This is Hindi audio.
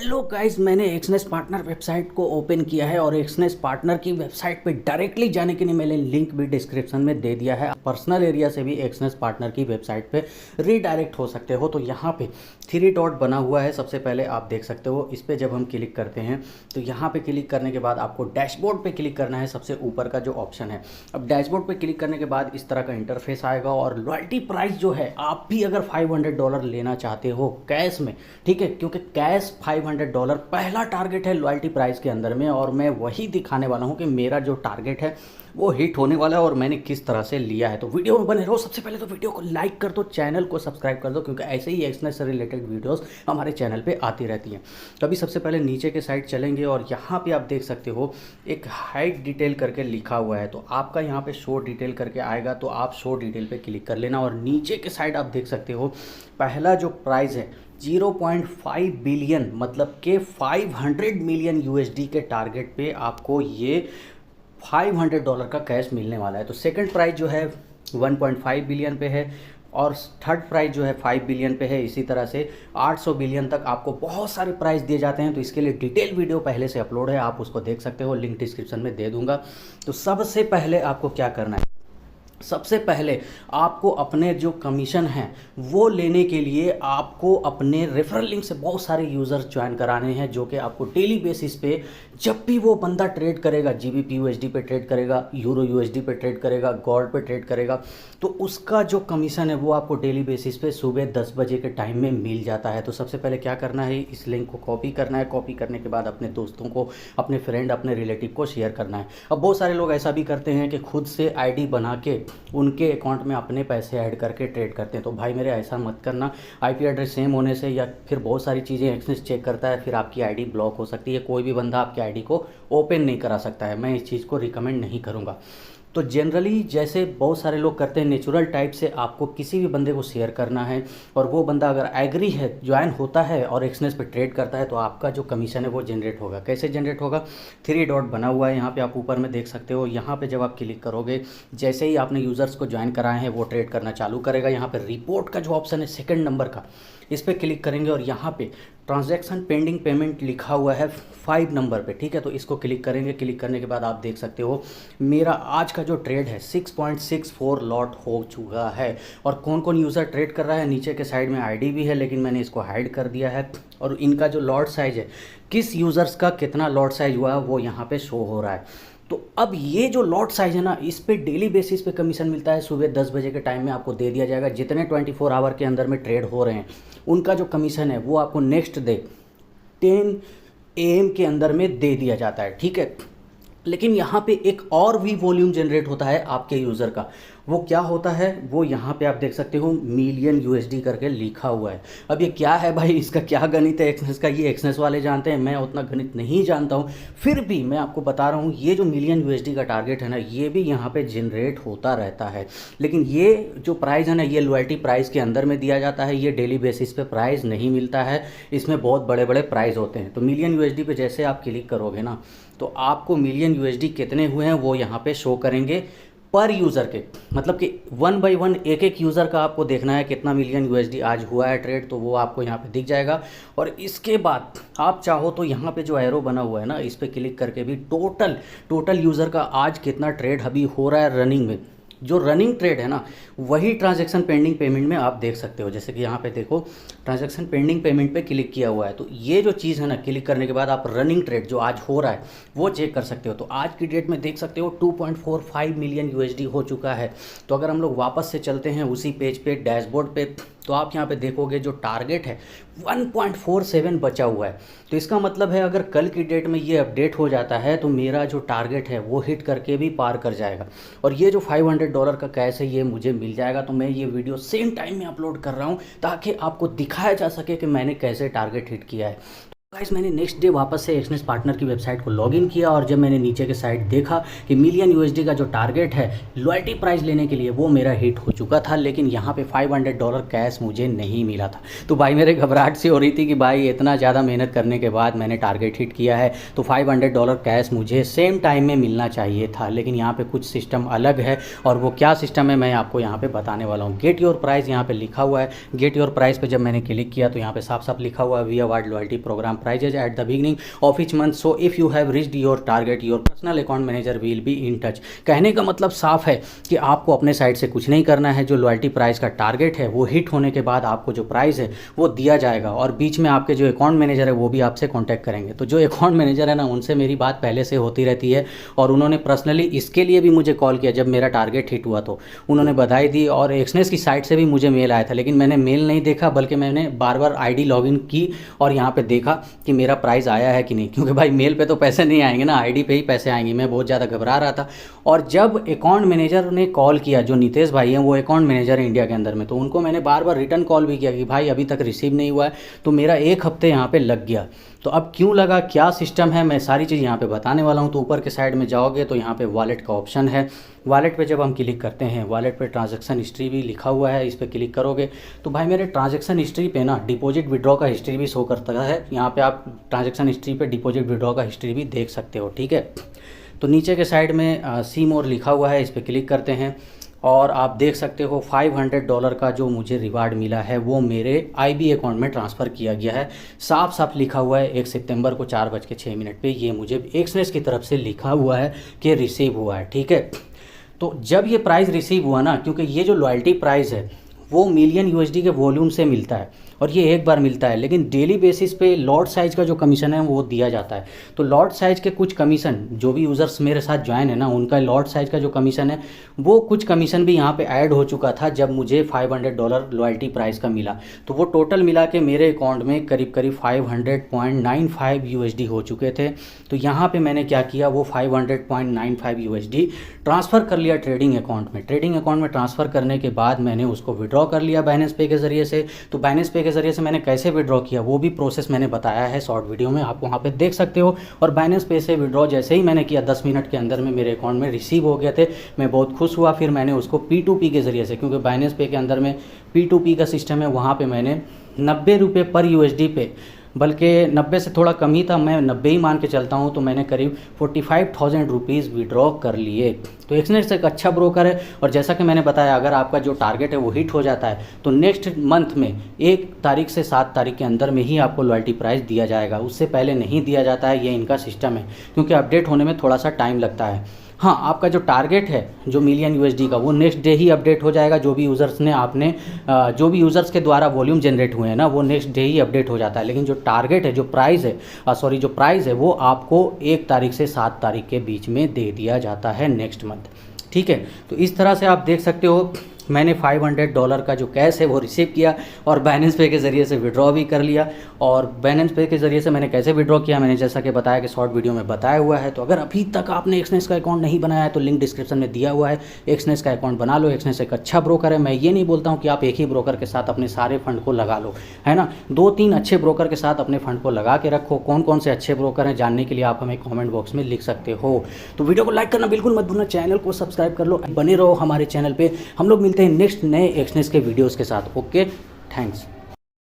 हेलो गाइस, मैंने एक्सनेस पार्टनर वेबसाइट को ओपन किया है और एक्सनेस पार्टनर की वेबसाइट पे डायरेक्टली जाने के लिए मैंने लिंक भी डिस्क्रिप्शन में दे दिया है। पर्सनल एरिया से भी एक्सनेस पार्टनर की वेबसाइट पे रीडायरेक्ट हो सकते हो। तो यहाँ पे 3 डॉट बना हुआ है, सबसे पहले आप देख सकते हो। इस पर जब हम क्लिक करते हैं तो यहाँ पे क्लिक करने के बाद आपको डैशबोर्ड पे क्लिक करना है, सबसे ऊपर का जो ऑप्शन है। अब डैशबोर्ड पे क्लिक करने के बाद इस तरह का इंटरफेस आएगा और लॉयल्टी प्राइस जो है, आप भी अगर $500 लेना चाहते हो कैश में, ठीक है, क्योंकि कैश $500 पहला टारगेट है लॉयल्टी प्राइस के अंदर में, और मैं वही दिखाने वाला हूं कि मेरा जो टारगेट है वो हिट होने वाला है और मैंने किस तरह से लिया है। तो वीडियो में बने रहो। सबसे पहले तो वीडियो को लाइक कर दो, चैनल को सब्सक्राइब कर दो, क्योंकि ऐसे ही एक्सनेस से रिलेटेड वीडियोस हमारे चैनल पे आती रहती हैं। तो अभी सबसे पहले नीचे के साइड चलेंगे और यहाँ पे आप देख सकते हो एक हाइड डिटेल करके लिखा हुआ है। तो आपका यहाँ पे शो डिटेल करके आएगा, तो आप शो डिटेल पे क्लिक कर लेना और नीचे के साइड आप देख सकते हो पहला जो प्राइस है 0.5 बिलियन, मतलब के 500 मिलियन यूएसडी के टारगेट पे आपको ये $500 का कैश मिलने वाला है। तो सेकंड प्राइस जो है 1.5 बिलियन पे है और थर्ड प्राइस जो है 5 बिलियन पे है। इसी तरह से 800 बिलियन तक आपको बहुत सारे प्राइस दिए जाते हैं। तो इसके लिए डिटेल वीडियो पहले से अपलोड है, आप उसको देख सकते हो, लिंक डिस्क्रिप्शन में दे दूंगा। तो सबसे पहले आपको क्या करना है, सबसे पहले आपको अपने जो कमीशन हैं वो लेने के लिए आपको अपने रेफरल लिंक से बहुत सारे यूज़र्स ज्वाइन कराने हैं, जो कि आपको डेली बेसिस पे जब भी वो बंदा ट्रेड करेगा, जीबीपी यूएसडी पे ट्रेड करेगा, यूरो यूएसडी पे ट्रेड करेगा, गोल्ड पे ट्रेड करेगा, तो उसका जो कमीशन है वो आपको डेली बेसिस पे सुबह 10 बजे के टाइम में मिल जाता है। तो सबसे पहले क्या करना है, इस लिंक को कॉपी करना है। कॉपी करने के बाद अपने दोस्तों को, अपने फ्रेंड, अपने रिलेटिव को शेयर करना है। अब बहुत सारे लोग ऐसा भी करते हैं कि खुद से आईडी बना के उनके अकाउंट में अपने पैसे ऐड करके ट्रेड करते हैं। तो भाई मेरे ऐसा मत करना। आईपी एड्रेस सेम होने से या फिर बहुत सारी चीज़ें एक्सनेस चेक करता है, फिर आपकी आईडी ब्लॉक हो सकती है। कोई भी बंदा आपकी आईडी को ओपन नहीं करा सकता है। मैं इस चीज़ को रिकमेंड नहीं करूँगा। तो जनरली जैसे बहुत सारे लोग करते हैं, नेचुरल टाइप से आपको किसी भी बंदे को शेयर करना है और वो बंदा अगर एग्री है, ज्वाइन होता है और एक्सनेस पे ट्रेड करता है, तो आपका जो कमीशन है वो जनरेट होगा। कैसे जनरेट होगा, 3 डॉट बना हुआ है यहाँ पे, आप ऊपर में देख सकते हो। यहाँ पे जब आप क्लिक करोगे, जैसे ही आपने यूज़र्स को ज्वाइन कराए हैं वो ट्रेड करना चालू करेगा। यहाँ पे रिपोर्ट का जो ऑप्शन है सेकंड नंबर का, इस पर क्लिक करेंगे और यहाँ पे ट्रांजैक्शन पेंडिंग पेमेंट लिखा हुआ है 5 नंबर पे, ठीक है। तो इसको क्लिक करेंगे। क्लिक करने के बाद आप देख सकते हो मेरा आज का जो ट्रेड है 6.64 लॉट हो चुका है। और कौन कौन यूज़र ट्रेड कर रहा है, नीचे के साइड में आईडी भी है, लेकिन मैंने इसको हाइड कर दिया है। और इनका जो लॉट साइज है, किस यूज़र्स का कितना लॉट साइज हुआ है वो यहाँ पे शो हो रहा है। तो अब ये जो लॉट साइज है ना, इस पे डेली बेसिस पे कमीशन मिलता है। सुबह 10 बजे के टाइम में आपको दे दिया जाएगा। जितने 24 आवर के अंदर में ट्रेड हो रहे हैं उनका जो कमीशन है वो आपको नेक्स्ट डे 10 AM के अंदर में दे दिया जाता है, ठीक है। लेकिन यहाँ पे एक और भी वॉल्यूम जनरेट होता है आपके यूज़र का। वो क्या होता है, वो यहाँ पे आप देख सकते हो मिलियन यूएसडी करके लिखा हुआ है। अब ये क्या है भाई, इसका क्या गणित है एक्सनेस का, ये एक्सनेस वाले जानते हैं, मैं उतना गणित नहीं जानता हूँ। फिर भी मैं आपको बता रहा हूँ, ये जो मिलियन यूएसडी का टारगेट है ना, ये भी यहाँ पे जनरेट होता रहता है। लेकिन ये जो प्राइस है ना, ये लॉयल्टी प्राइस के अंदर में दिया जाता है। ये डेली बेसिस पे प्राइस नहीं मिलता है, इसमें बहुत बड़े बड़े प्राइस होते हैं। तो मिलियन यूएसडी पे जैसे आप क्लिक करोगे ना, तो आपको मिलियन यूएसडी कितने हुए हैं वो यहाँ पे शो करेंगे पर यूज़र के, मतलब कि 1 बाय 1 एक एक यूज़र का आपको देखना है कितना मिलियन यूएसडी आज हुआ है ट्रेड, तो वो आपको यहाँ पे दिख जाएगा। और इसके बाद आप चाहो तो यहाँ पे जो एरो बना हुआ है ना, इस पर क्लिक करके भी टोटल यूज़र का आज कितना ट्रेड अभी हो रहा है रनिंग में, जो रनिंग ट्रेड है ना, वही ट्रांजैक्शन पेंडिंग पेमेंट में आप देख सकते हो। जैसे कि यहाँ पे देखो ट्रांजैक्शन पेंडिंग पेमेंट पे क्लिक किया हुआ है, तो ये जो चीज़ है ना, क्लिक करने के बाद आप रनिंग ट्रेड जो आज हो रहा है वो चेक कर सकते हो। तो आज की डेट में देख सकते हो 2.45 मिलियन यूएसडी हो चुका है। तो अगर हम लोग वापस से चलते हैं उसी पेज पे, डैशबोर्ड पे, तो आप यहाँ पे देखोगे जो टारगेट है 1.47 बचा हुआ है। तो इसका मतलब है अगर कल की डेट में ये अपडेट हो जाता है तो मेरा जो टारगेट है वो हिट करके भी पार कर जाएगा और ये जो $500 का कैश है ये मुझे मिल जाएगा। तो मैं ये वीडियो सेम टाइम में अपलोड कर रहा हूँ ताकि आपको दिखाया जा सके कि मैंने कैसे टारगेट हिट किया है। गाइस, मैंने नेक्स्ट डे वापस से एक्सनेस पार्टनर की वेबसाइट को लॉगिन किया और जब मैंने नीचे के साइड देखा कि मिलियन यूएसडी का जो टारगेट है लॉयल्टी प्राइस लेने के लिए वो मेरा हिट हो चुका था, लेकिन यहाँ पे $500 कैश मुझे नहीं मिला था। तो भाई मेरे घबराहट सी हो रही थी कि भाई इतना ज़्यादा मेहनत करने के बाद मैंने टारगेट हिट किया है तो $500 कैश मुझे सेम टाइम में मिलना चाहिए था। लेकिन यहाँ पर कुछ सिस्टम अलग है और वो क्या सिस्टम है मैं आपको यहाँ पर बताने वाला हूँ। गेट योर प्राइस यहाँ पर लिखा हुआ है। गेट योर प्राइस पर जब मैंने क्लिक किया तो यहाँ पर साफ साफ लिखा हुआ है we award loyalty programme prizes at the beginning of each month, so if you have reached your target your personal account manager will be in touch. कहने का मतलब साफ है कि आपको अपने साइड से कुछ नहीं करना है, जो लॉयल्टी प्राइस का टारगेट है वो हिट होने के बाद आपको जो प्राइस है वो दिया जाएगा, और बीच में आपके जो अकाउंट मैनेजर है वो भी आपसे कॉन्टैक्ट करेंगे। तो जो अकाउंट मैनेजर है ना, उनसे मेरी बात पहले से होती रहती है, और उन्होंने पर्सनली इसके लिए भी मुझे कॉल किया। जब मेरा टारगेट हिट हुआ तो उन्होंने बधाई दी, और एक्सनेस की साइट से भी मुझे मेल आया था, लेकिन मैंने मेल नहीं देखा, बल्कि मैंने बार बार आईडी लॉगिन की और यहाँ पे देखा कि मेरा प्राइस आया है कि नहीं, क्योंकि भाई मेल पे तो पैसे नहीं आएंगे ना, आईडी पे ही पैसे आएंगे। मैं बहुत ज़्यादा घबरा रहा था। और जब अकाउंट मैनेजर ने कॉल किया, जो नितेश भाई हैं वो अकाउंट मैनेजर है इंडिया के अंदर में, तो उनको मैंने बार बार रिटर्न कॉल भी किया कि भाई अभी तक रिसीव नहीं हुआ है। तो मेरा 1 हफ्ते यहाँ पे लग गया। तो अब क्यों लगा, क्या सिस्टम है, मैं सारी चीज़ यहाँ पे बताने वाला हूँ। तो ऊपर के साइड में जाओगे तो यहाँ पे वॉलेट का ऑप्शन है। वॉलेट पे जब हम क्लिक करते हैं, वॉलेट पे ट्रांजैक्शन हिस्ट्री भी लिखा हुआ है, इस पर क्लिक करोगे तो भाई मेरे ट्रांजैक्शन हिस्ट्री पे ना डिपॉजिट विड्रॉ का हिस्ट्री भी शो करता है। यहाँ पे आप ट्रांजैक्शन हिस्ट्री पे डिपॉजिट विड्रॉ का हिस्ट्री भी देख सकते हो, ठीक है। तो नीचे के साइड में सी मोर लिखा हुआ है, इस पर क्लिक करते हैं और आप देख सकते हो $500 का जो मुझे रिवार्ड मिला है वो मेरे IB अकाउंट में ट्रांसफ़र किया गया है। साफ साफ लिखा हुआ है 1 सितंबर को 4:06 पे, ये मुझे एक्सनेस की तरफ से लिखा हुआ है कि रिसीव हुआ है, ठीक है। तो जब ये प्राइस रिसीव हुआ ना, क्योंकि ये जो लॉयल्टी प्राइस है वो मिलियन USD के वॉल्यूम से मिलता है, और ये एक बार मिलता है, लेकिन डेली बेसिस पे लॉट साइज़ का जो कमीशन है वो दिया जाता है। तो लॉट साइज़ के कुछ कमीशन, जो भी यूज़र्स मेरे साथ ज्वाइन है ना, उनका लॉट साइज़ का जो कमीशन है वो कुछ कमीशन भी यहाँ पे ऐड हो चुका था जब मुझे $500 लॉयल्टी प्राइस का मिला। तो वो टोटल मिला के मेरे अकाउंट में करीब करीब 500.95 USD हो चुके थे। तो यहाँ पर मैंने क्या किया, वो 500.95 USD ट्रांसफ़र कर लिया ट्रेडिंग अकाउंट में। ट्रेडिंग अकाउंट में ट्रांसफ़र करने के बाद मैंने उसको विड्रॉ कर लिया बाइनेंस पे के ज़रिए से। तो बाइनेंस पे के ज़रिए से मैंने कैसे विड्रॉ किया वो भी प्रोसेस मैंने बताया है शॉर्ट वीडियो में, आप वहाँ पे देख सकते हो। और बाइनेंस पे से विड्रॉ जैसे ही मैंने किया 10 मिनट के अंदर में मेरे अकाउंट में रिसीव हो गए थे। मैं बहुत खुश हुआ। फिर मैंने उसको P2P के ज़रिए से, क्योंकि बाइनेंस पे के अंदर में P2P का सिस्टम है, वहाँ पर मैंने 90 रुपये पर USD पे, बल्कि 90 से थोड़ा कम ही था, मैं 90 ही मान के चलता हूँ, तो मैंने करीब 45,000 रुपीज़ विड्रॉ कर लिए। तो एक्सनेस एक अच्छा ब्रोकर है, और जैसा कि मैंने बताया अगर आपका जो टारगेट है वो हिट हो जाता है तो नेक्स्ट मंथ में 1 तारीख से 7 तारीख के अंदर में ही आपको लॉयल्टी प्राइस दिया जाएगा, उससे पहले नहीं दिया जाता है। ये इनका सिस्टम है, क्योंकि अपडेट होने में थोड़ा सा टाइम लगता है। हाँ, आपका जो टारगेट है जो मिलियन USD का, वो नेक्स्ट डे ही अपडेट हो जाएगा। जो भी यूज़र्स ने जो भी यूज़र्स के द्वारा वॉल्यूम जनरेट हुए हैं ना, वो नेक्स्ट डे ही अपडेट हो जाता है। लेकिन जो टारगेट है, जो प्राइस है जो प्राइस है वो आपको 1 तारीख से 7 तारीख के बीच में दे दिया जाता है नेक्स्ट मंथ, ठीक है। तो इस तरह से आप देख सकते हो मैंने $500 का जो कैश है वो रिसीव किया और बाइनेंस पे के ज़रिए से विड्रॉ भी कर लिया। और बाइनेंस पे के ज़रिए से मैंने कैसे विड्रॉ किया, मैंने जैसा कि बताया कि शॉर्ट वीडियो में बताया हुआ है। तो अगर अभी तक आपने एक्सनेस का अकाउंट नहीं बनाया है तो लिंक डिस्क्रिप्शन में दिया हुआ है, एक्सनेस का अकाउंट बना लो। एक्सनेस एक अच्छा ब्रोकर है। मैं ये नहीं बोलता हूँ कि आप एक ही ब्रोकर के साथ अपने सारे फंड को लगा लो, है ना। 2-3 अच्छे ब्रोकर के साथ अपने फंड को लगा के रखो। कौन कौन से अच्छे ब्रोकर हैं जानने के लिए आप हमें कॉमेंट बॉक्स में लिख सकते हो। तो वीडियो को लाइक करना बिल्कुल मत भूलना, चैनल को सब्सक्राइब कर लो, बने रहो हमारे चैनल पर। हम लोग मिलते हैं नेक्स्ट नए एक्सनेस के वीडियोज़ के साथ। Okay, thanks.